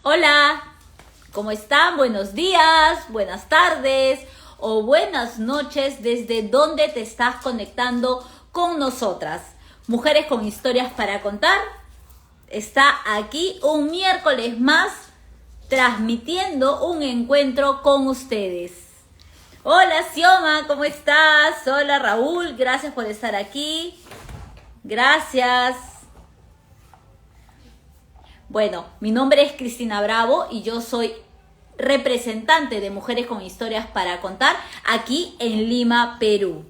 Hola, ¿cómo están? Buenos días, buenas tardes o buenas noches desde donde te estás conectando con nosotras. Mujeres con historias para contar está aquí un miércoles más transmitiendo un encuentro con ustedes. Hola Xioma, ¿cómo estás? Hola Raúl, gracias por estar aquí. Gracias. Bueno, mi nombre es Cristina Bravo y yo soy representante de Mujeres con Historias para Contar aquí en Lima, Perú.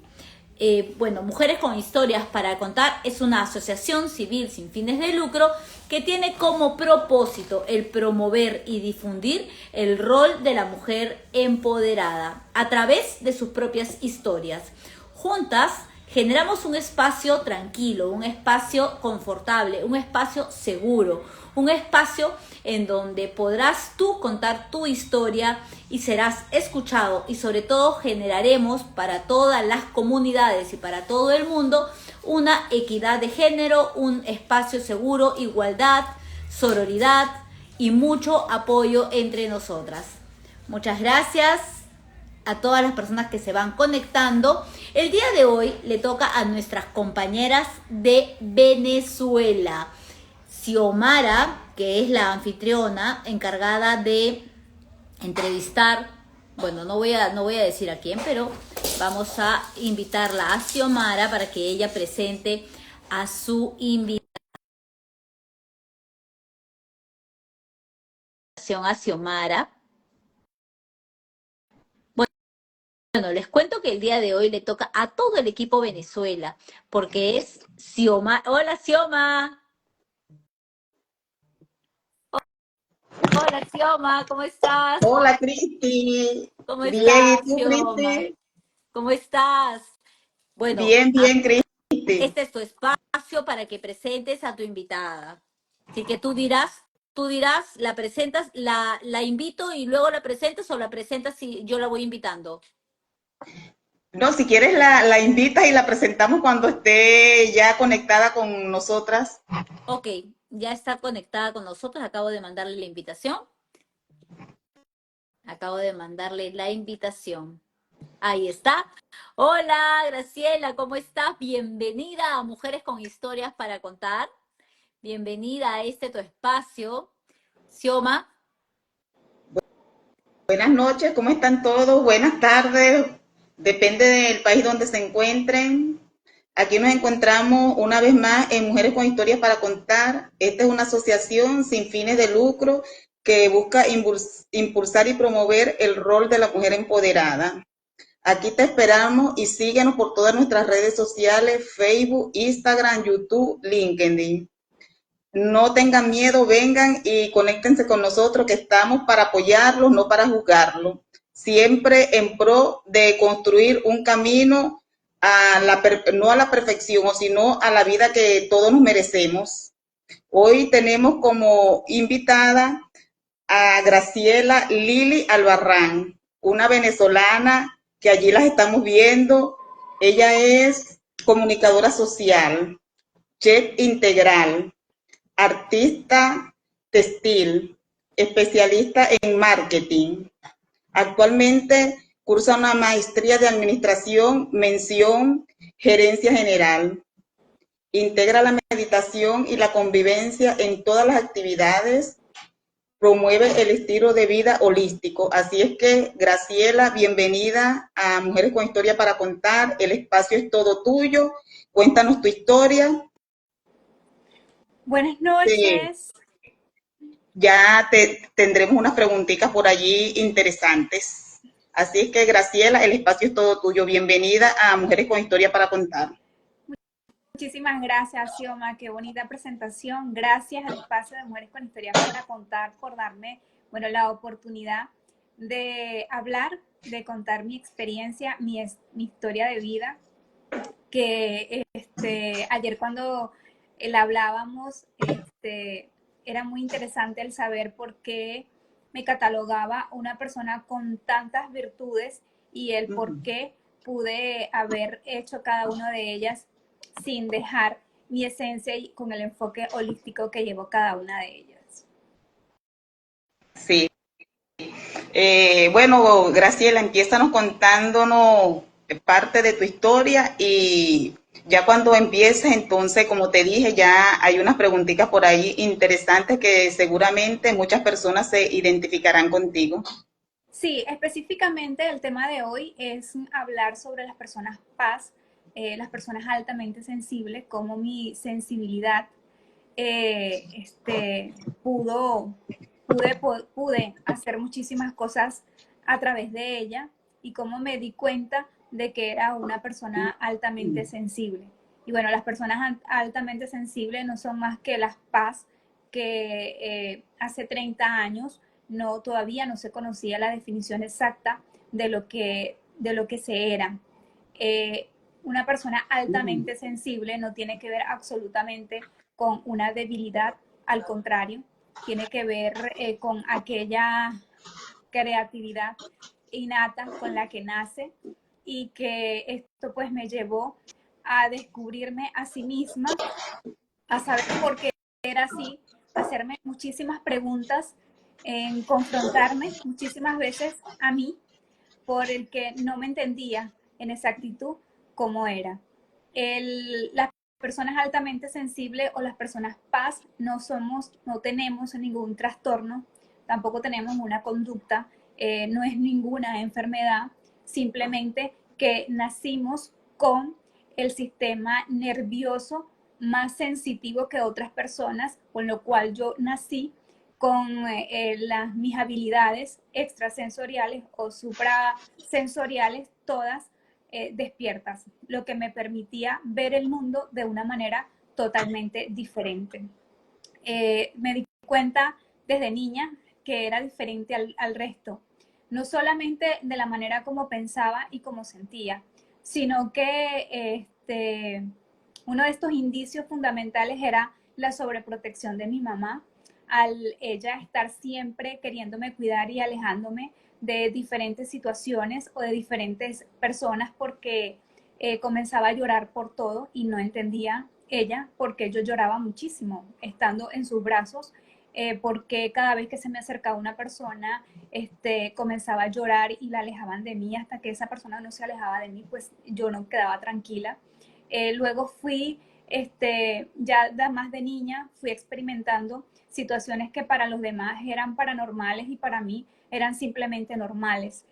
Mujeres con Historias para Contar es una asociación civil sin fines de lucro que tiene como propósito el promover y difundir el rol de la mujer empoderada a través de sus propias historias. Juntas generamos un espacio tranquilo, un espacio confortable, un espacio seguro, un espacio en donde podrás tú contar tu historia y serás escuchado, y sobre todo generaremos para todas las comunidades y para todo el mundo una equidad de género, un espacio seguro, igualdad, sororidad y mucho apoyo entre nosotras. Muchas gracias a todas las personas que se van conectando. El día de hoy le toca a nuestras compañeras de Venezuela. Xiomara, que es la anfitriona encargada de entrevistar, bueno, no voy a decir a quién, pero vamos a invitarla a Xiomara para que ella presente a su invitación a Xiomara. Bueno, les cuento que el día de hoy le toca a todo el equipo Venezuela, porque es Xioma. Hola, Xioma. Hola, Xioma, ¿cómo estás? Hola, Cristi. ¿Cómo Bien, ¿y estás, tú, Xioma? Cristi? ¿Cómo estás? Bueno, Bien, bien, Cristi. este es tu espacio para que presentes a tu invitada. Así que tú dirás, la presentas, la invito y luego la presentas, o la presentas y yo la voy invitando. No, si quieres la invitas y la presentamos cuando esté ya conectada con nosotras. Ok, ya está conectada con nosotros, acabo de mandarle la invitación. Acabo de mandarle la invitación. Ahí está. Hola, Graciela, ¿cómo estás? Bienvenida a Mujeres con Historias para Contar. Bienvenida a este tu espacio. Xioma, Buenas noches, ¿cómo están todos? Buenas tardes, depende del país donde se encuentren. Aquí nos encontramos una vez más en Mujeres con Historias para Contar. Esta es una asociación sin fines de lucro que busca impulsar y promover el rol de la mujer empoderada. Aquí te esperamos y síguenos por todas nuestras redes sociales, Facebook, Instagram, YouTube, LinkedIn. No tengan miedo, vengan y conéctense con nosotros, que estamos para apoyarlos, no para juzgarlos. Siempre en pro de construir un camino no a la perfección, sino a la vida que todos nos merecemos. Hoy tenemos como invitada a Graciela Lili Albarrán, una venezolana que allí las estamos viendo. Ella es comunicadora social, chef integral, artista textil, especialista en marketing. Actualmente cursa una maestría de administración, mención gerencia general. Integra la meditación y la convivencia en todas las actividades. Promueve el estilo de vida holístico. Así es que, Graciela, bienvenida a Mujeres con Historia para Contar. El espacio es todo tuyo. Cuéntanos tu historia. Buenas Sí, noches. ya tendremos unas preguntitas por allí interesantes. Así es que, Graciela, el espacio es todo tuyo. Bienvenida a Mujeres con Historia para Contar. Muchísimas gracias, Xioma. Qué bonita presentación. Gracias al espacio de Mujeres con Historias para Contar por darme, la oportunidad de hablar, de contar mi experiencia, mi historia de vida. Que ayer cuando la hablábamos, era muy interesante el saber por qué me catalogaba una persona con tantas virtudes y el por qué pude haber hecho cada una de ellas sin dejar mi esencia y con el enfoque holístico que llevo cada una de ellas. Sí. Bueno, Graciela, empiézanos contándonos parte de tu historia y ya cuando empieces, entonces, como te dije, ya hay unas preguntitas por ahí interesantes que seguramente muchas personas se identificarán contigo. Sí, específicamente el tema de hoy es hablar sobre las personas paz, las personas altamente sensibles, cómo mi sensibilidad pudo, pude hacer muchísimas cosas a través de ella y cómo me di cuenta de que era una persona altamente sensible. Y bueno, las personas altamente sensibles no son más que las paz que hace 30 años todavía no se conocía la definición exacta de lo que se era. Eh, una persona altamente sensible no tiene que ver absolutamente con una debilidad, al contrario, tiene que ver con aquella creatividad innata con la que nace y que esto pues me llevó a descubrirme a sí misma, a saber por qué era así, a hacerme muchísimas preguntas, en confrontarme muchísimas veces a mí por el que no me entendía en exactitud cómo era. Las personas altamente sensibles o las personas paz no tenemos ningún trastorno, tampoco tenemos una conducta, no es ninguna enfermedad, simplemente que nacimos con el sistema nervioso más sensitivo que otras personas, con lo cual yo nací con mis habilidades extrasensoriales o suprasensoriales todas despiertas, lo que me permitía ver el mundo de una manera totalmente diferente. Me di cuenta desde niña que era diferente al resto, no solamente de la manera como pensaba y como sentía, sino que uno de estos indicios fundamentales era la sobreprotección de mi mamá, al ella estar siempre queriéndome cuidar y alejándome de diferentes situaciones o de diferentes personas porque comenzaba a llorar por todo y no entendía ella porque yo lloraba muchísimo estando en sus brazos, porque cada vez que se me acercaba una persona comenzaba a llorar y la alejaban de mí hasta que esa persona no se alejaba de mí, pues yo no quedaba tranquila. Luego fui, ya más de niña, fui experimentando situaciones que para los demás eran paranormales y para mí eran simplemente normales.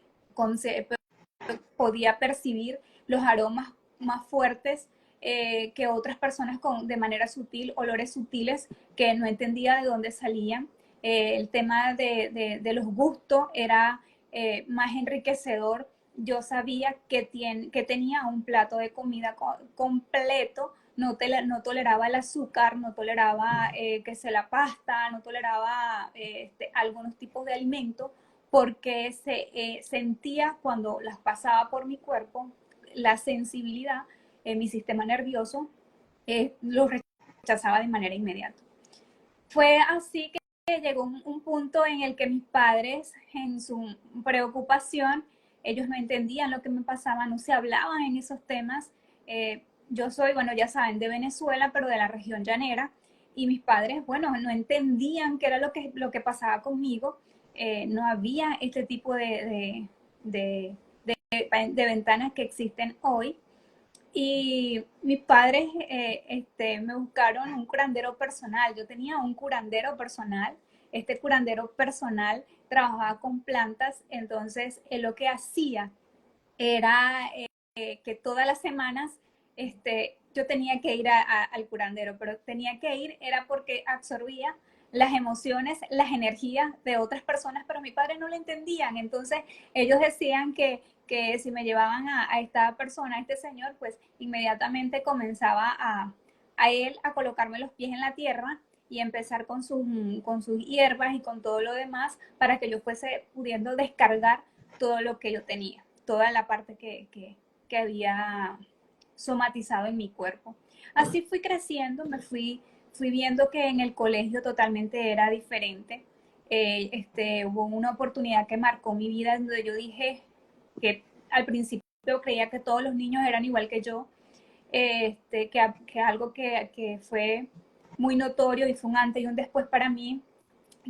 Podía percibir los aromas más fuertes que otras personas de manera sutil, olores sutiles que no entendía de dónde salían. El tema de los gustos era más enriquecedor. Yo sabía que tenía un plato de comida completo, no toleraba el azúcar, no toleraba que se la pasta, no toleraba algunos tipos de alimentos porque sentía cuando las pasaba por mi cuerpo la sensibilidad en mi sistema nervioso, lo rechazaba de manera inmediata. Fue así que llegó un punto en el que mis padres, en su preocupación, ellos no entendían lo que me pasaba, no se hablaban en esos temas. Yo soy, bueno, ya saben, de Venezuela, pero de la región llanera, y mis padres, bueno, no entendían qué era lo que pasaba conmigo. No había este tipo de ventanas que existen hoy. Y mis padres me buscaron un curandero personal. Yo tenía un curandero personal. Este curandero personal trabajaba con plantas, entonces lo que hacía era que todas las semanas yo tenía que ir al curandero, pero tenía que ir era porque absorbía las emociones, las energías de otras personas, pero mis padres no lo entendían. Entonces ellos decían que si me llevaban a esta persona, a este señor, pues inmediatamente comenzaba a él a colocarme los pies en la tierra y empezar con sus hierbas y con todo lo demás para que yo fuese pudiendo descargar todo lo que yo tenía, toda la parte que había somatizado en mi cuerpo. Así fui creciendo, fui viendo que en el colegio totalmente era diferente. Hubo una oportunidad que marcó mi vida donde yo dije que al principio creía que todos los niños eran igual que yo, que algo que fue muy notorio y fue un antes y un después para mí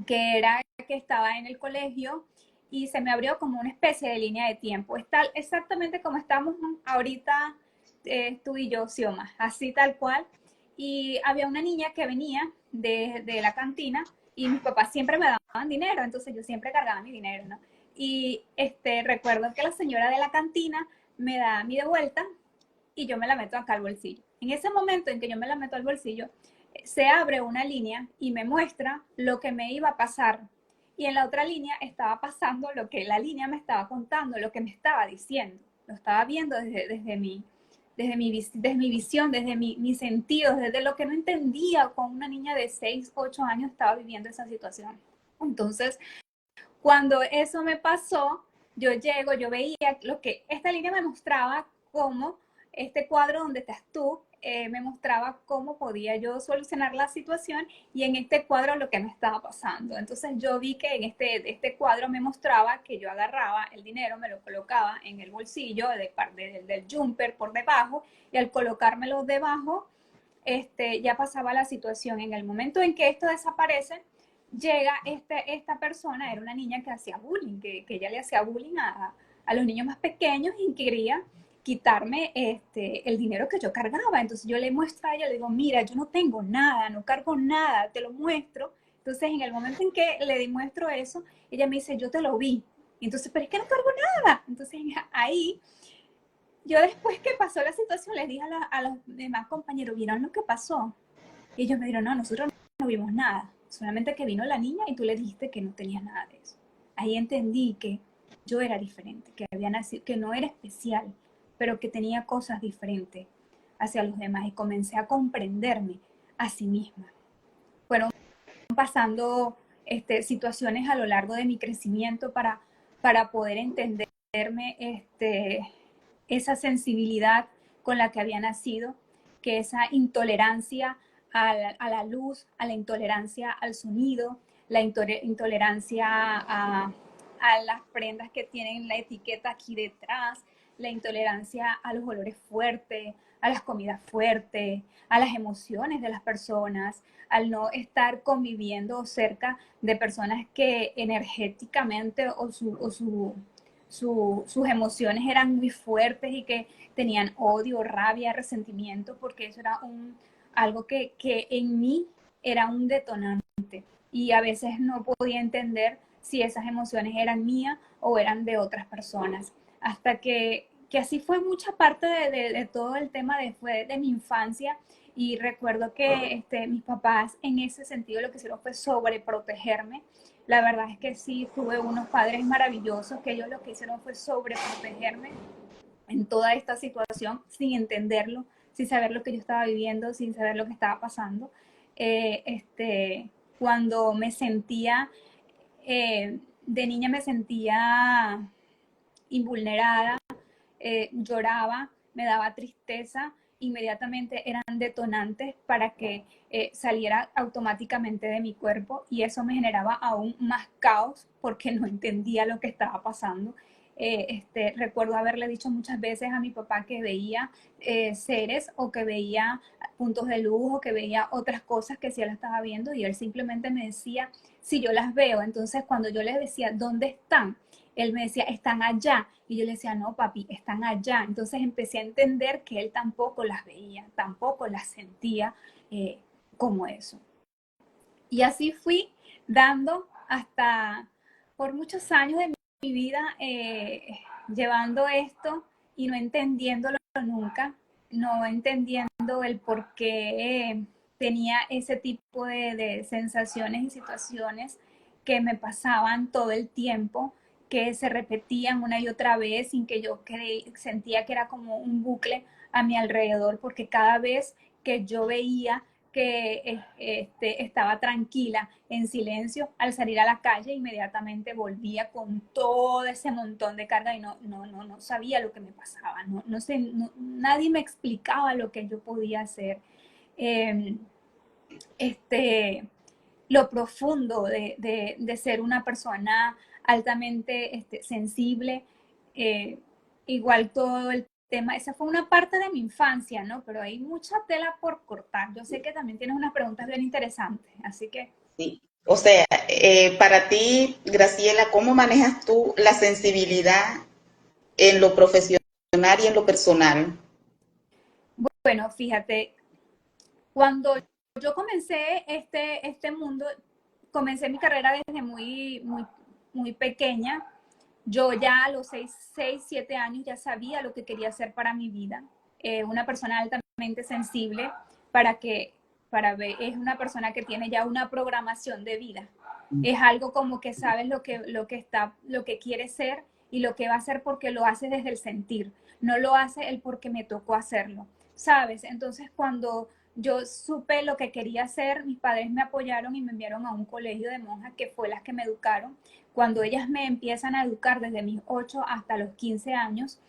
que era que estaba en el colegio y se me abrió como una especie de línea de tiempo. Está exactamente como estamos ahorita tú y yo, Xioma, así tal cual. Y había una niña que venía de la cantina y mis papás siempre me daban dinero, entonces yo siempre cargaba mi dinero, ¿no? Y recuerdo que la señora de la cantina me da mi de vuelta y yo me la meto acá al bolsillo. En ese momento en que yo me la meto al bolsillo, se abre una línea y me muestra lo que me iba a pasar. Y en la otra línea estaba pasando lo que la línea me estaba contando, lo que me estaba diciendo. Lo estaba viendo desde mi visión, desde mis sentidos, desde lo que no entendía con una niña de 6, 8 años estaba viviendo esa situación. Entonces, cuando eso me pasó, yo llego, yo veía lo que esta línea me mostraba cómo este cuadro donde estás tú me mostraba cómo podía yo solucionar la situación y en este cuadro lo que me estaba pasando. Entonces yo vi que en este cuadro me mostraba que yo agarraba el dinero, me lo colocaba en el bolsillo del jumper por debajo y al colocármelo debajo, ya pasaba la situación. En el momento en que esto desaparece, llega esta persona, era una niña que hacía bullying, que ella le hacía bullying a los niños más pequeños y quería quitarme el dinero que yo cargaba. Entonces yo le muestro a ella, le digo, mira, yo no tengo nada, no cargo nada, te lo muestro. Entonces en el momento en que le demuestro eso, ella me dice, yo te lo vi. Entonces, pero es que no cargo nada. Entonces ahí, yo después que pasó la situación, les dije a los demás compañeros, ¿vieron lo que pasó? Y ellos me dijeron, no, nosotros no vimos nada, solamente que vino la niña y tú le dijiste que no tenías nada de eso. Ahí entendí que yo era diferente, que había nacido, que no era especial, pero que tenía cosas diferentes hacia los demás y comencé a comprenderme a sí misma. Fueron pasando situaciones a lo largo de mi crecimiento para poder entenderme esa sensibilidad con la que había nacido, que esa intolerancia a la luz, a la intolerancia al sonido, la intolerancia a las prendas que tienen la etiqueta aquí detrás, la intolerancia a los olores fuertes, a las comidas fuertes, a las emociones de las personas, al no estar conviviendo cerca de personas que energéticamente sus emociones eran muy fuertes y que tenían odio, rabia, resentimiento, porque eso era algo que en mí era un detonante y a veces no podía entender si esas emociones eran mías o eran de otras personas. Hasta que así fue mucha parte de todo el tema de mi infancia y recuerdo que mis papás en ese sentido lo que hicieron fue sobreprotegerme. La verdad es que sí, tuve unos padres maravillosos que ellos lo que hicieron fue sobreprotegerme en toda esta situación sin entenderlo, sin saber lo que yo estaba viviendo, sin saber lo que estaba pasando. Cuando me sentía, de niña me sentía invulnerada, lloraba, me daba tristeza, inmediatamente eran detonantes para que saliera automáticamente de mi cuerpo y eso me generaba aún más caos porque no entendía lo que estaba pasando. Recuerdo haberle dicho muchas veces a mi papá que veía seres o que veía puntos de luz o que veía otras cosas que sí él estaba viendo y él simplemente me decía, si yo las veo, entonces cuando yo les decía, ¿dónde están? Él me decía, están allá. Y yo le decía, no, papi, están allá. Entonces empecé a entender que él tampoco las veía, tampoco las sentía como eso. Y así fui dando hasta por muchos años de mi vida llevando esto y no entendiéndolo nunca, no entendiendo el por qué tenía ese tipo de sensaciones y situaciones que me pasaban todo el tiempo, que se repetían una y otra vez sin que yo sentía que era como un bucle a mi alrededor, porque cada vez que yo veía que estaba tranquila, en silencio, al salir a la calle inmediatamente volvía con todo ese montón de carga y no sabía lo que me pasaba, no sé, nadie me explicaba lo que yo podía hacer. Eh, lo profundo de ser una persona altamente sensible, eh, igual todo el tema, esa fue una parte de mi infancia, ¿no? Pero hay mucha tela por cortar. Yo sé que también tienes unas preguntas bien interesantes, así que... Sí. O sea, para ti, Graciela, ¿cómo manejas tú la sensibilidad en lo profesional y en lo personal? Bueno, fíjate, cuando yo comencé este mundo, comencé mi carrera desde muy pequeña. Yo ya a los 7 años ya sabía lo que quería hacer para mi vida. Una persona altamente sensible para que, para ver, es una persona que tiene ya una programación de vida. Es algo como que sabes lo que quiere ser y lo que va a hacer porque lo hace desde el sentir. No lo hace el porque me tocó hacerlo, ¿sabes? Entonces cuando yo supe lo que quería hacer, mis padres me apoyaron y me enviaron a un colegio de monjas que fue las que me educaron. Cuando ellas me empiezan a educar desde mis 8 hasta los 15 años,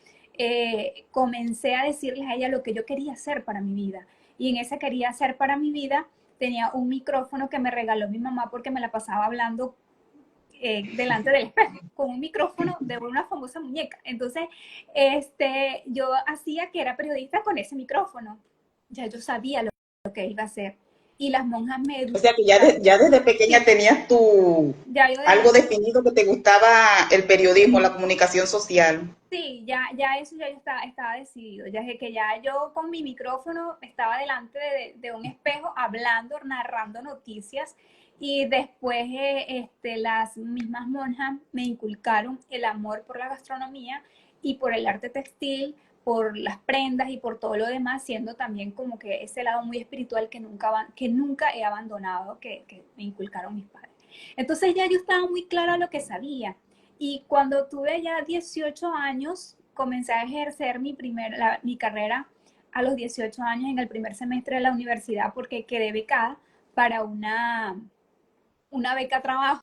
comencé a decirles a ellas lo que yo quería hacer para mi vida. Y en ese quería hacer para mi vida tenía un micrófono que me regaló mi mamá porque me la pasaba hablando delante del espejo con un micrófono de una famosa muñeca. Entonces, yo hacía que era periodista con ese micrófono. Ya yo sabía lo que iba a hacer. Y las monjas me O sea que ya, educaron. ya desde pequeña Sí, tenías tu ya yo algo desde, definido que te gustaba el periodismo, la comunicación social. sí, ya eso ya estaba decidido. Ya es que ya yo con mi micrófono estaba delante de un espejo hablando, narrando noticias. Y después las mismas monjas me inculcaron el amor por la gastronomía y por el arte textil, por las prendas y por todo lo demás, siendo también como que ese lado muy espiritual que nunca he abandonado, que me inculcaron mis padres. Entonces ya yo estaba muy clara lo que sabía. Y cuando tuve ya 18 años, comencé a ejercer mi carrera a los 18 años en el primer semestre de la universidad porque quedé becada para una beca trabajo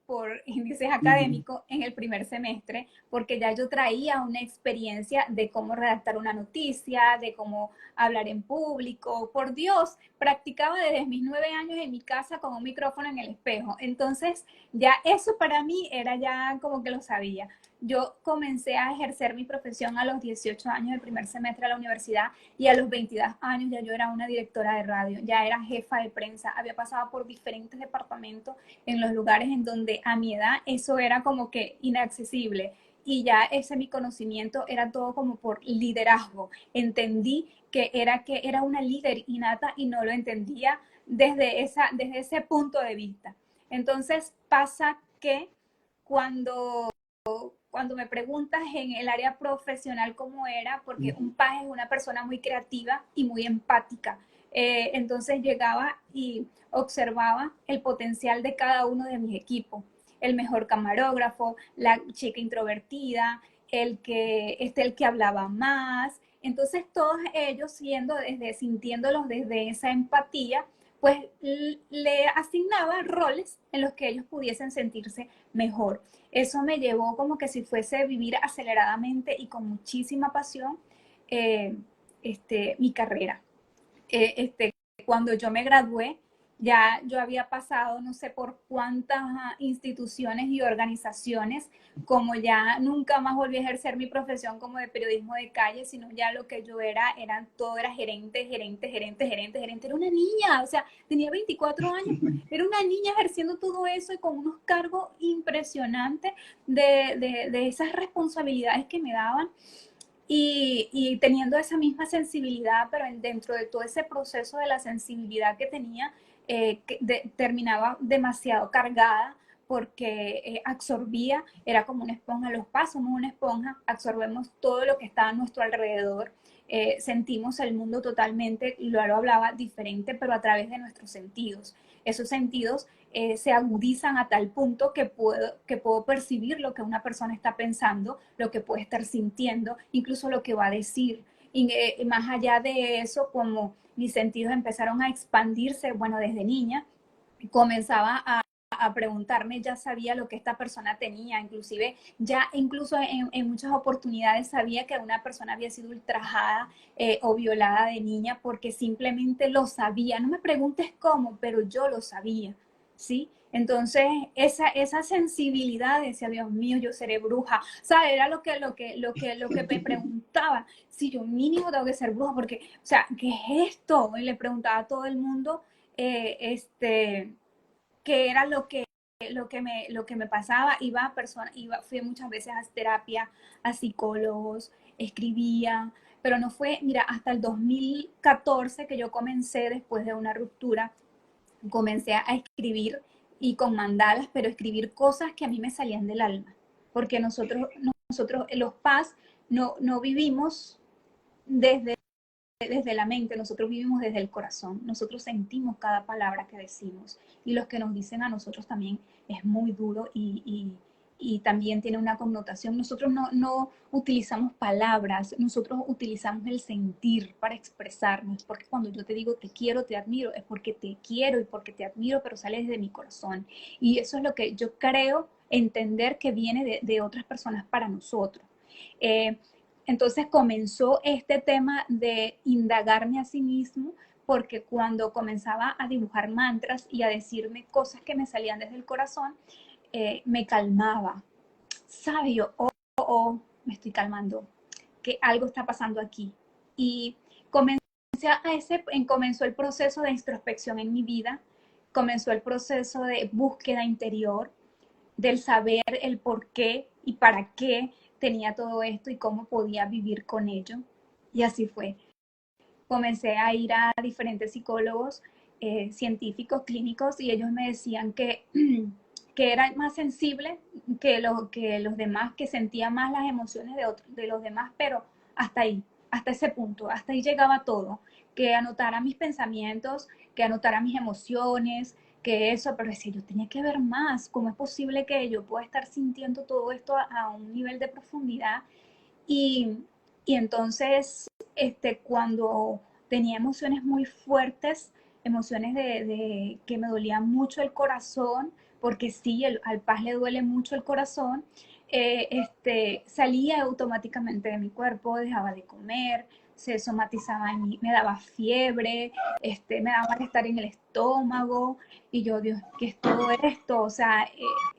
por índices académicos en el primer semestre, porque ya yo traía una experiencia de cómo redactar una noticia, de cómo hablar en público. Por Dios, practicaba desde mis 9 años en mi casa con un micrófono en el espejo. Entonces, ya eso para mí era ya como que lo sabía. Yo comencé a ejercer mi profesión a los 18 años del primer semestre de la universidad y a los 22 años ya yo era una directora de radio, ya era jefa de prensa, había pasado por diferentes departamentos en los lugares en donde a mi edad eso era como que inaccesible y ya ese mi conocimiento era todo como por liderazgo. Entendí que era una líder innata y no lo entendía desde ese punto de vista. Entonces pasa que cuando cuando me preguntas en el área profesional cómo era, porque un paje es una persona muy creativa y muy empática. Entonces llegaba y observaba el potencial de cada uno de mis equipos. El mejor camarógrafo, la chica introvertida, el que hablaba más. Entonces todos ellos sintiéndolos desde esa empatía, pues le asignaba roles en los que ellos pudiesen sentirse mejor. Eso me llevó como que si fuese vivir aceleradamente y con muchísima pasión eh, mi carrera. Eh, Cuando yo me gradué, ya yo había pasado no sé por cuántas instituciones y organizaciones, como ya nunca más volví a ejercer mi profesión como de periodismo de calle, sino ya lo que yo todo era gerente. Era una niña, o sea, tenía 24 años, era una niña ejerciendo todo eso y con unos cargos impresionantes de esas responsabilidades que me daban y teniendo esa misma sensibilidad, pero dentro de todo ese proceso de la sensibilidad que tenía, terminaba demasiado cargada porque absorbía, era como una esponja, los pasos somos una esponja, absorbemos todo lo que está a nuestro alrededor, sentimos el mundo totalmente, lo hablaba diferente, pero a través de nuestros sentidos. Esos sentidos se agudizan a tal punto que puedo percibir lo que una persona está pensando, lo que puede estar sintiendo, incluso lo que va a decir. Y más allá de eso, como mis sentidos empezaron a expandirse, bueno, desde niña, comenzaba a preguntarme, ya sabía lo que esta persona tenía, inclusive ya incluso en muchas oportunidades sabía que una persona había sido ultrajada o violada de niña porque simplemente lo sabía. No me preguntes cómo, pero yo lo sabía, ¿sí? Entonces, esa sensibilidad decía, Dios mío, yo seré bruja. O sea, era lo que me preguntaba. Si yo mínimo tengo que ser bruja, porque, o sea, ¿qué es esto? Y le preguntaba a todo el mundo, qué era lo que me pasaba. Fui muchas veces a terapia, a psicólogos, escribía, pero no fue, mira, hasta el 2014 que yo comencé, después de una ruptura, comencé a escribir y con mandalas, pero escribir cosas que a mí me salían del alma, porque nosotros los paz no vivimos desde la mente, nosotros vivimos desde el corazón, nosotros sentimos cada palabra que decimos y los que nos dicen a nosotros también es muy duro y también tiene una connotación. Nosotros no utilizamos palabras, nosotros utilizamos el sentir para expresarnos, porque cuando yo te digo te quiero, te admiro, es porque te quiero y porque te admiro, pero sale desde mi corazón. Y eso es lo que yo creo entender que viene de otras personas para nosotros. Entonces comenzó este tema de indagarme a sí mismo, porque cuando comenzaba a dibujar mantras y a decirme cosas que me salían desde el corazón, me calmaba. ¿Sabe? Yo, me estoy calmando, que algo está pasando aquí. Y comenzó el proceso de introspección en mi vida, comenzó el proceso de búsqueda interior, del saber el por qué y para qué tenía todo esto y cómo podía vivir con ello. Y así fue. Comencé a ir a diferentes psicólogos, científicos, clínicos, y ellos me decían que era más sensible que los demás, que sentía más las emociones de los demás, pero hasta ahí, hasta ese punto, hasta ahí llegaba todo. Que anotara mis pensamientos, que anotara mis emociones, que eso, pero decía, yo tenía que ver más. ¿Cómo es posible que yo pueda estar sintiendo todo esto a un nivel de profundidad? Y, y entonces, cuando tenía emociones muy fuertes, emociones de que me dolía mucho el corazón, porque sí, al Paz le duele mucho el corazón, salía automáticamente de mi cuerpo, dejaba de comer, se somatizaba en mí, me daba fiebre, me daba malestar en el estómago, y yo, Dios, ¿qué es todo esto? O sea,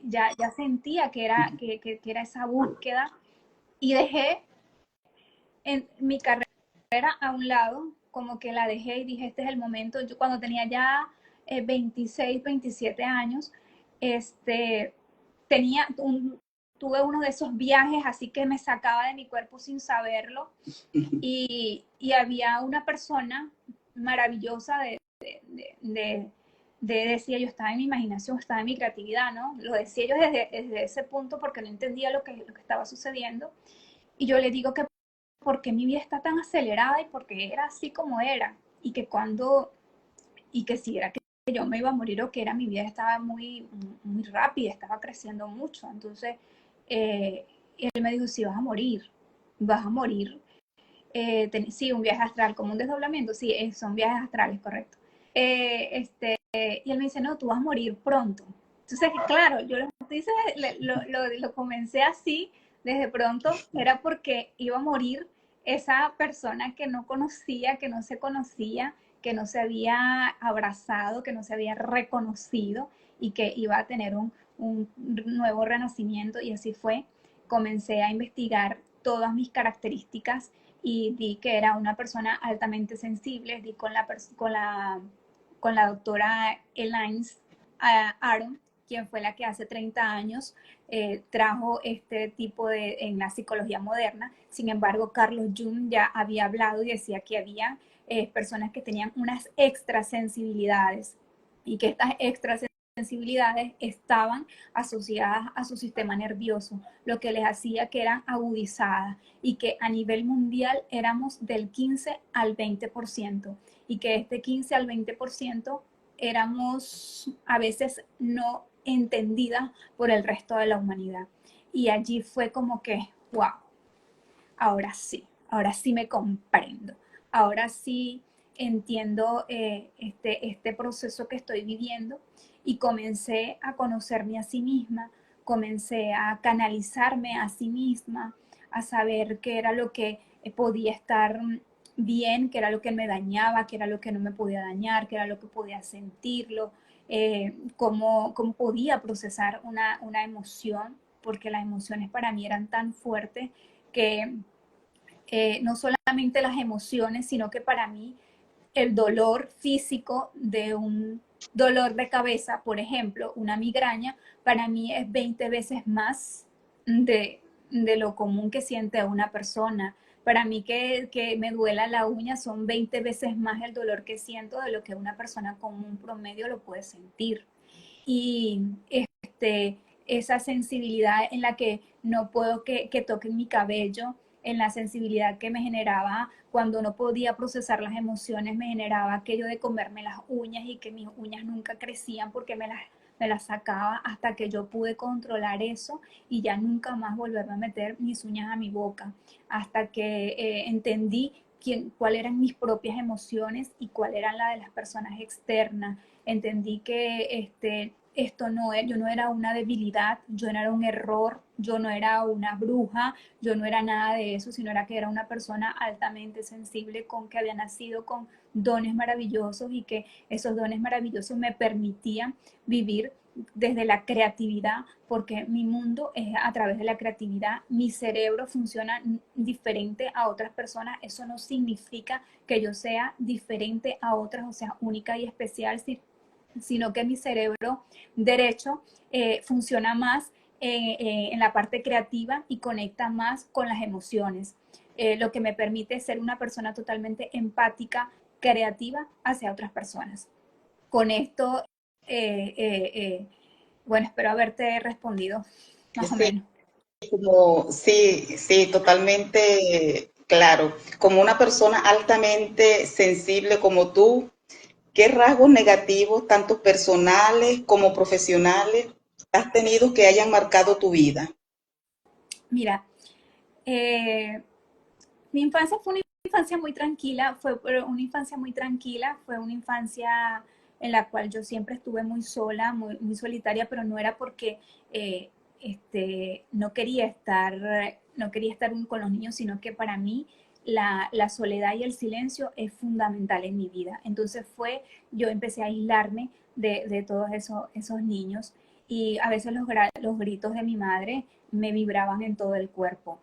ya sentía que era esa búsqueda, y dejé en mi carrera a un lado, como que la dejé y dije, este es el momento. Yo cuando tenía ya 26, 27 años, tenía tuve uno de esos viajes así que me sacaba de mi cuerpo sin saberlo, y había una persona maravillosa decía, yo estaba en mi imaginación, estaba en mi creatividad, ¿no? Lo decía yo desde ese punto porque no entendía lo que estaba sucediendo, y yo le digo que porque mi vida está tan acelerada y porque era así como era, y que si era que yo me iba a morir o que era mi vida estaba muy, muy rápida, estaba creciendo mucho. Entonces, él me dijo, sí, vas a morir. Sí, un viaje astral, como un desdoblamiento, sí, son viajes astrales, correcto. Y él me dice, no, tú vas a morir pronto. Entonces, claro, yo lo comencé así, desde pronto, era porque iba a morir esa persona que no conocía, que no se conocía, que no se había abrazado, que no se había reconocido, y que iba a tener un nuevo renacimiento, y así fue. Comencé a investigar todas mis características y di que era una persona altamente sensible. Di con la doctora Elaine Aron, quien fue la que hace 30 años trajo este tipo en la psicología moderna. Sin embargo, Carlos Jung ya había hablado y decía que había personas que tenían unas extrasensibilidades, y que estas extrasensibilidades estaban asociadas a su sistema nervioso, lo que les hacía que eran agudizadas, y que a nivel mundial éramos del 15 al 20%, y que este 15 al 20% éramos a veces no entendidas por el resto de la humanidad. Y allí fue como que, wow, ahora sí me comprendo, ahora sí entiendo este proceso que estoy viviendo, y comencé a conocerme a sí misma, comencé a canalizarme a sí misma, a saber qué era lo que podía estar bien, qué era lo que me dañaba, qué era lo que no me podía dañar, qué era lo que podía sentirlo, cómo podía procesar una emoción, porque las emociones para mí eran tan fuertes que no solamente las emociones, sino que para mí el dolor físico de un Dolor de cabeza, por ejemplo, una migraña, para mí es 20 veces más de lo común que siente una persona. Para mí que me duela la uña son 20 veces más el dolor que siento de lo que una persona común promedio lo puede sentir. Y esa sensibilidad en la que no puedo que toquen mi cabello, en la sensibilidad que me generaba cuando no podía procesar las emociones, me generaba aquello de comerme las uñas y que mis uñas nunca crecían porque me las sacaba hasta que yo pude controlar eso y ya nunca más volverme a meter mis uñas a mi boca, hasta que entendí cuáles eran mis propias emociones y cuál eran las de las personas externas. Entendí que esto no era, yo no era una debilidad, yo no era un error, yo no era una bruja, yo no era nada de eso, sino era que era una persona altamente sensible con que había nacido con dones maravillosos y que esos dones maravillosos me permitían vivir desde la creatividad, porque mi mundo es a través de la creatividad, mi cerebro funciona diferente a otras personas, eso no significa que yo sea diferente a otras, o sea, única y especial, sino que mi cerebro derecho funciona más en la parte creativa y conecta más con las emociones, lo que me permite ser una persona totalmente empática, creativa hacia otras personas. Con esto, eh, eh, eh, bueno, espero haberte respondido más o Sí, menos. sí, sí, totalmente claro. Como una persona altamente sensible como tú, ¿qué rasgos negativos, tanto personales como profesionales, has tenido que hayan marcado tu vida? Mira, eh, mi infancia fue una infancia muy tranquila, una infancia muy tranquila, fue una infancia en la cual yo siempre estuve muy sola, muy solitaria, pero no era porque eh, no quería estar con los niños, sino que para mí la soledad y el silencio es fundamental en mi vida. Entonces yo empecé a aislarme de todos esos niños y a veces los gritos de mi madre me vibraban en todo el cuerpo.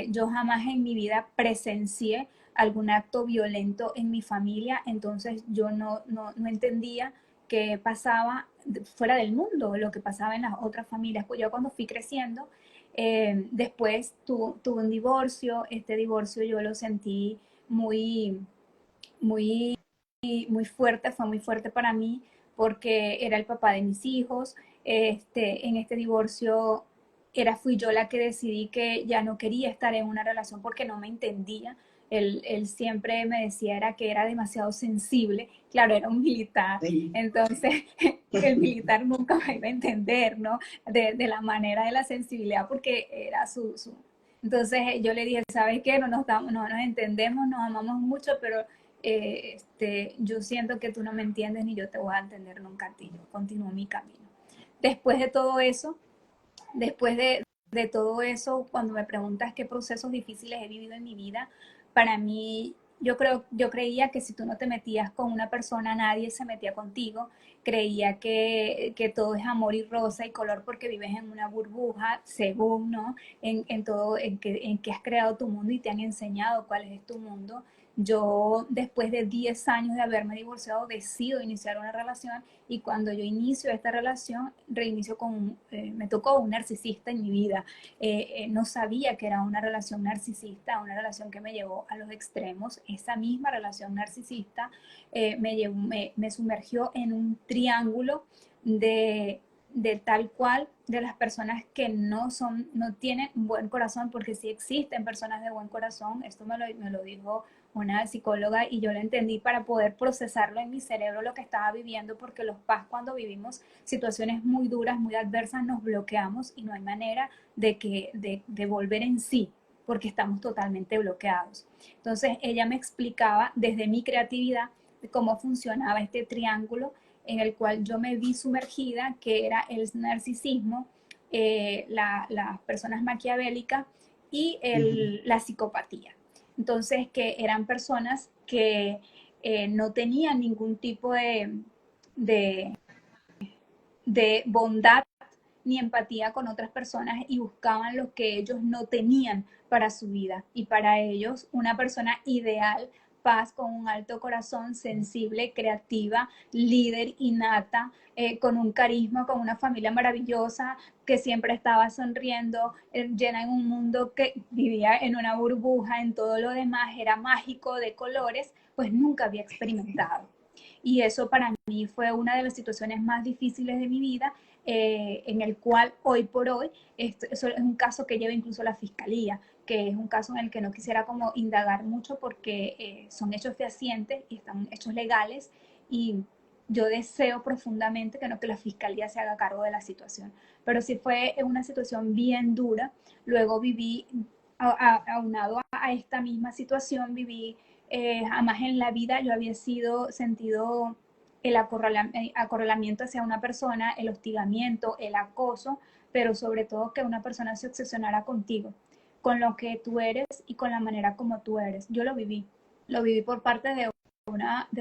Yo jamás en mi vida presencié algún acto violento en mi familia, entonces yo no entendía qué pasaba fuera del mundo, lo que pasaba en las otras familias. Pues yo cuando fui creciendo, después tuve un divorcio, este divorcio yo lo sentí muy, muy, muy fuerte, fue muy fuerte para mí porque era el papá de mis hijos. En este divorcio fui yo la que decidí que ya no quería estar en una relación porque no me entendía. Él siempre me decía era que era demasiado sensible. Claro, era un militar, Sí. entonces el militar nunca me iba a entender, ¿no? De la manera de la sensibilidad porque era su. Entonces yo le dije, ¿sabes qué? No nos entendemos, nos amamos mucho, pero yo siento que tú no me entiendes ni yo te voy a entender nunca a ti. Yo continúo mi camino. Después de todo eso, después de todo eso, cuando me preguntas qué procesos difíciles he vivido en mi vida, para mí, yo creía que si tú no te metías con una persona, nadie se metía contigo. Creía que todo es amor y rosa y color porque vives en una burbuja, según, ¿no? En todo, en que has creado tu mundo y te han enseñado cuál es tu mundo. Yo, después de 10 años de haberme divorciado, decido iniciar una relación y cuando yo inicio esta relación, me tocó un narcisista en mi vida. No sabía que era una relación narcisista, una relación que me llevó a los extremos. Esa misma relación narcisista me sumergió en un triángulo de tal cual de las personas que no tienen buen corazón, porque sí existen personas de buen corazón. Esto me lo dijo una psicóloga y yo lo entendí para poder procesarlo en mi cerebro lo que estaba viviendo, porque los paz cuando vivimos situaciones muy duras, muy adversas, nos bloqueamos y no hay manera de volver en sí, porque estamos totalmente bloqueados. Entonces ella me explicaba desde mi creatividad cómo funcionaba este triángulo en el cual yo me vi sumergida, que era el narcisismo, las personas maquiavélicas y Ujú. la psicopatía. Entonces, que eran personas que no tenían ningún tipo de, de bondad ni empatía con otras personas y buscaban lo que ellos no tenían para su vida. Y para ellos, una persona ideal paz, con un alto corazón, sensible, creativa, líder innata, con un carisma, con una familia maravillosa, que siempre estaba sonriendo, llena en un mundo que vivía en una burbuja, en todo lo demás era mágico, de colores, pues nunca había experimentado. Y eso para mí fue una de las situaciones más difíciles de mi vida, en el cual hoy por hoy, eso es un caso que lleva incluso la fiscalía, que es un caso en el que no quisiera como indagar mucho porque son hechos fehacientes y están hechos legales, y yo deseo profundamente que no, que la fiscalía se haga cargo de la situación. Pero sí fue una situación bien dura. Luego viví, aunado a esta misma situación, viví, jamás en la vida yo había sentido el acorralamiento hacia una persona, el hostigamiento, el acoso, pero sobre todo que una persona se obsesionara contigo, con lo que tú eres y con la manera como tú eres. Yo lo viví por parte de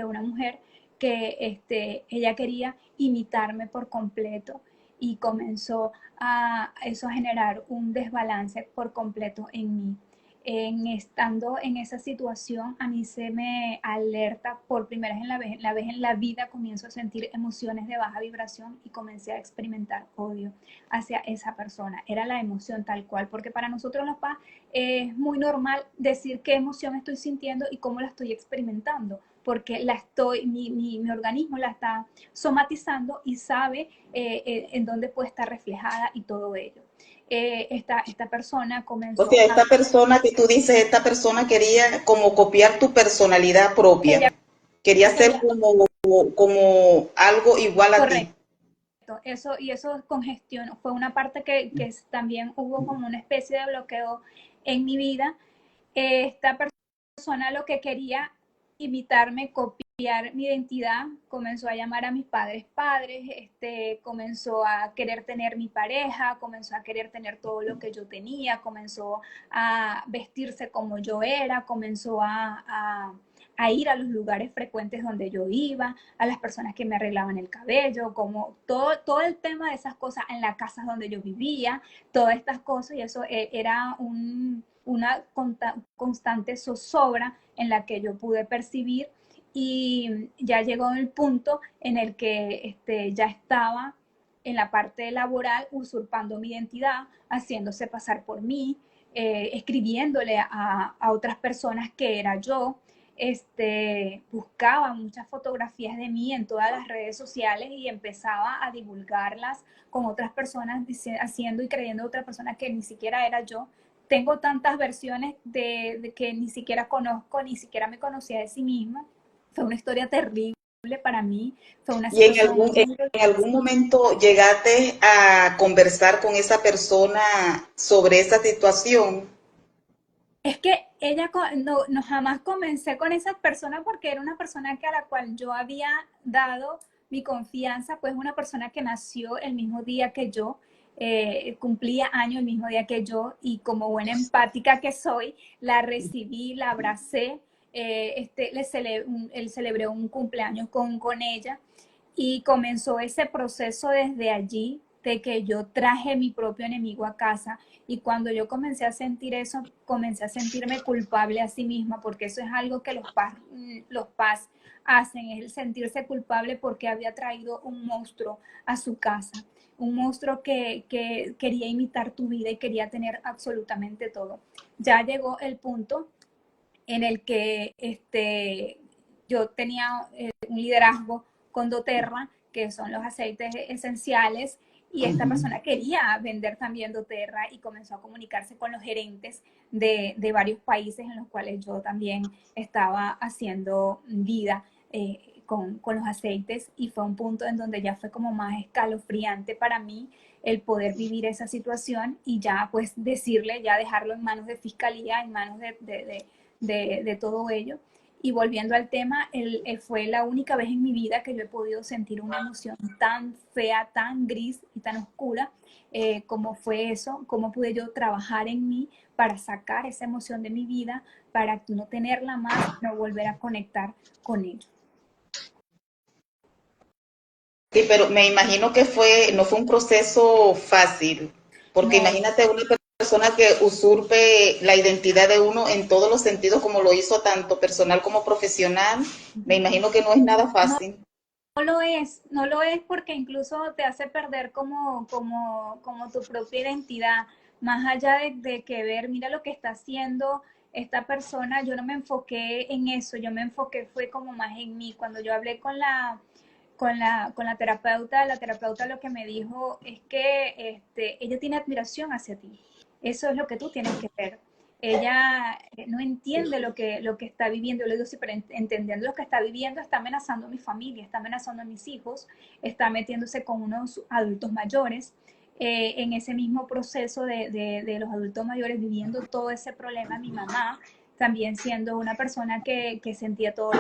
una mujer que ella quería imitarme por completo, y comenzó a eso a generar un desbalance por completo en mí. Estando en esa situación, a mí se me alerta por primera vez en la vida, comienzo a sentir emociones de baja vibración y comencé a experimentar odio hacia esa persona. Era la emoción tal cual, porque para nosotros los papás es muy normal decir qué emoción estoy sintiendo y cómo la estoy experimentando, porque mi organismo la está somatizando y sabe en dónde puede estar reflejada y todo ello. Esta persona O comenzó sea, a... esta persona que tú dices, esta persona quería como copiar tu personalidad propia. Ella Quería ser quería, como algo igual a ti. correcto, eso, y eso congestionó, fue una parte que también hubo como una especie de bloqueo en mi vida. Esta persona lo que quería imitarme, copiar mi identidad, comenzó a llamar a mis padres padres, comenzó a querer tener mi pareja, comenzó a querer tener todo lo que yo tenía, comenzó a vestirse como yo era, comenzó a ir a los lugares frecuentes donde yo iba, a las personas que me arreglaban el cabello, como todo el tema de esas cosas en la casa donde yo vivía, todas estas cosas, y eso era una constante zozobra en la que yo pude percibir, y ya llegó el punto en el que ya estaba en la parte laboral usurpando mi identidad, haciéndose pasar por mí, escribiéndole a otras personas que era yo, buscaba muchas fotografías de mí en todas las redes sociales y empezaba a divulgarlas con otras personas, haciendo y creyendo otra persona que ni siquiera era yo. Tengo tantas versiones de que ni siquiera conozco, ni siquiera me conocía de sí misma. Fue una historia terrible para mí, fue una ¿Y situación en muy... algún momento llegaste a conversar con esa persona sobre esa situación? Es que ella no jamás comencé con esa persona porque era una persona a la cual yo había dado mi confianza, pues una persona que nació el mismo día que yo, cumplía años el mismo día que yo, y como buena empática que soy, la recibí, la abracé, él celebró un cumpleaños con ella, y comenzó ese proceso desde allí, de que yo traje mi propio enemigo a casa. Y cuando yo comencé a sentir eso, comencé a sentirme culpable a sí misma, porque eso es algo que los paz hacen, es el sentirse culpable porque había traído un monstruo a su casa, un monstruo que quería imitar tu vida y quería tener absolutamente todo. Ya llegó el punto en el que yo tenía un liderazgo con doTERRA, que son los aceites esenciales, y esta persona quería vender también doTERRA y comenzó a comunicarse con los gerentes de varios países en los cuales yo también estaba haciendo vida, con los aceites, y fue un punto en donde ya fue como más escalofriante para mí el poder vivir esa situación, y ya pues decirle, ya dejarlo en manos de fiscalía, en manos de todo ello. Y volviendo al tema, fue la única vez en mi vida que yo he podido sentir una emoción tan fea, tan gris y tan oscura, como fue eso, cómo pude yo trabajar en mí para sacar esa emoción de mi vida, para no tenerla más, no volver a conectar con ella. Sí, pero me imagino que no fue un proceso fácil, porque No, imagínate una persona que usurpe la identidad de uno en todos los sentidos, como lo hizo tanto personal como profesional, me imagino que no es nada fácil. No lo es porque incluso te hace perder como tu propia identidad, más allá de que ver, mira lo que está haciendo esta persona, yo no me enfoqué en eso, yo me enfoqué fue como más en mí. Cuando yo hablé con la terapeuta lo que me dijo es que ella tiene admiración hacia ti. Eso es lo que tú tienes que ver. Ella no entiende lo que está viviendo. Yo le digo, sí, pero entendiendo lo que está viviendo, está amenazando a mi familia, está amenazando a mis hijos, está metiéndose con unos adultos mayores. En ese mismo proceso de los adultos mayores viviendo todo ese problema, mi mamá también siendo una persona que sentía todo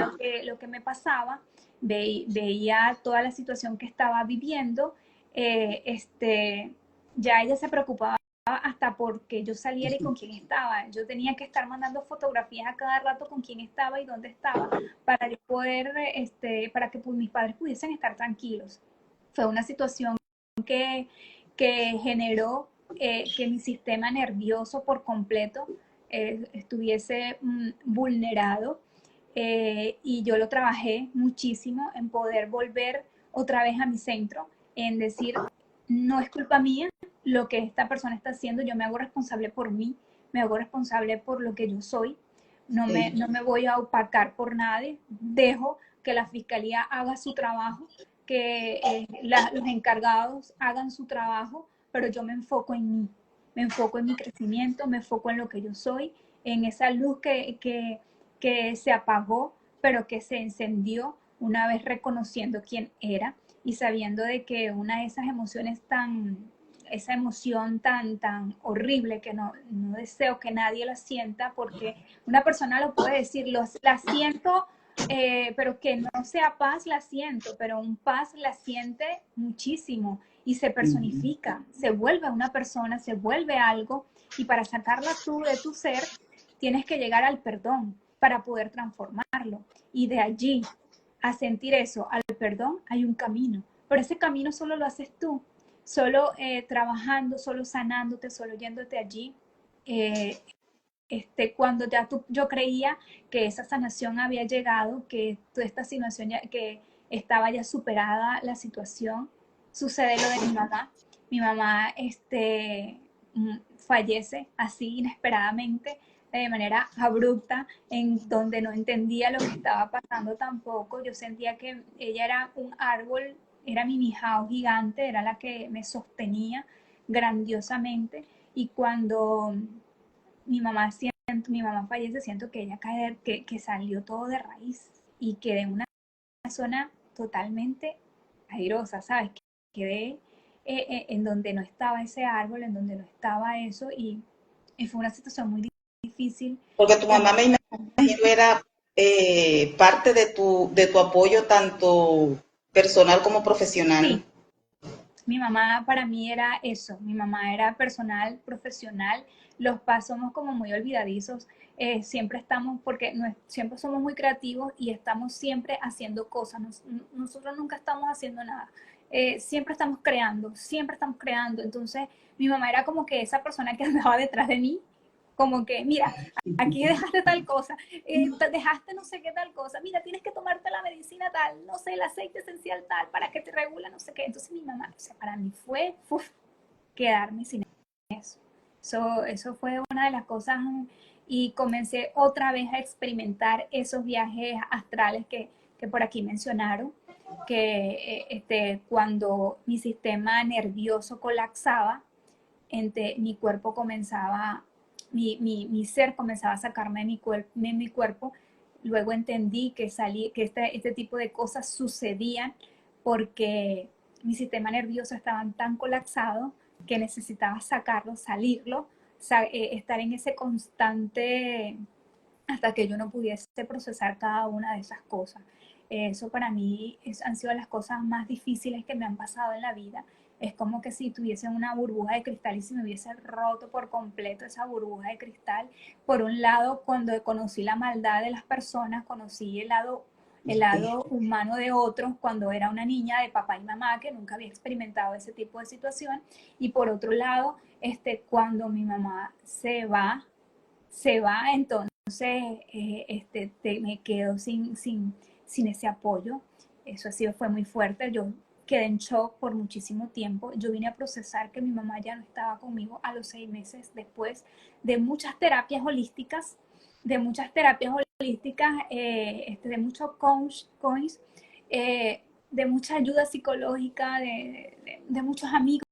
lo que me pasaba, veía toda la situación que estaba viviendo, ya ella se preocupaba hasta porque yo saliera y con quién estaba. Yo tenía que estar mandando fotografías a cada rato con quién estaba y dónde estaba para yo poder, para que mis padres pudiesen estar tranquilos. Fue una situación que, que generó que mi sistema nervioso por completo estuviese vulnerado, y yo lo trabajé muchísimo en poder volver otra vez a mi centro, en decir, no es culpa mía lo que esta persona está haciendo, yo me hago responsable por mí, me hago responsable por lo que yo soy, no me voy a opacar por nadie, dejo que la fiscalía haga su trabajo, que los encargados hagan su trabajo, pero yo me enfoco en mí, me enfoco en mi crecimiento, me enfoco en lo que yo soy, en esa luz que se apagó, pero que se encendió una vez reconociendo quién era y sabiendo de que una de esas emociones esa emoción tan horrible que no deseo que nadie la sienta, porque una persona lo puede decir, la siento, pero que no sea paz, la siento, pero un paz la siente muchísimo y se personifica, se vuelve una persona, se vuelve algo, y para sacarla tú de tu ser, tienes que llegar al perdón para poder transformarlo. Y de allí a sentir eso, al perdón, hay un camino. Pero ese camino solo lo haces tú, solo trabajando, solo sanándote, solo yéndote allí. Eh, cuando ya yo creía que esa sanación había llegado, que toda esta situación que estaba ya superada la situación, sucede lo de mi mamá. Mi mamá fallece así inesperadamente, de manera abrupta, en donde no entendía lo que estaba pasando tampoco. Yo sentía que ella era un árbol, era mi mijao gigante, era la que me sostenía grandiosamente. Y cuando mi mamá fallece, siento que ella cae, que salió todo de raíz y quedé en una zona totalmente airosa, ¿sabes? Quedé en donde no estaba ese árbol, en donde no estaba eso, y fue una situación muy difícil. Porque tu mamá me imagino era parte de tu apoyo tanto personal como profesional. Sí, mi mamá para mí era eso, mi mamá era personal, profesional, los papás somos como muy olvidadizos, siempre estamos, porque siempre somos muy creativos y estamos siempre haciendo cosas, nosotros nunca estamos haciendo nada, siempre estamos creando, entonces mi mamá era como que esa persona que andaba detrás de mí, como que, mira, aquí dejaste tal cosa, dejaste no sé qué tal cosa, mira, tienes que tomarte la medicina tal, no sé, el aceite esencial tal, para que te regula no sé qué. Entonces mi mamá, o sea, para mí fue quedarme sin eso. Eso fue una de las cosas, y comencé otra vez a experimentar esos viajes astrales que por aquí mencionaron, que cuando mi sistema nervioso colapsaba, mi cuerpo comenzaba, mi ser comenzaba a sacarme de mi cuerpo. Luego entendí que este tipo de cosas sucedían porque mi sistema nervioso estaba tan colapsado que necesitaba sacarlo, salirlo, estar en ese constante hasta que yo no pudiese procesar cada una de esas cosas. Eso para mí han sido las cosas más difíciles que me han pasado en la vida. Es como que si tuviese una burbuja de cristal y si me hubiese roto por completo esa burbuja de cristal. Por un lado, cuando conocí la maldad de las personas, conocí el lado el lado humano de otros cuando era una niña de papá y mamá que nunca había experimentado ese tipo de situación. Y por otro lado, cuando mi mamá se va, entonces me quedo sin ese apoyo. Eso fue muy fuerte. Yo quedé en shock por muchísimo tiempo. Yo vine a procesar que mi mamá ya no estaba conmigo a los 6 meses después de muchas terapias holísticas, de muchos coins, de mucha ayuda psicológica, de muchos amigos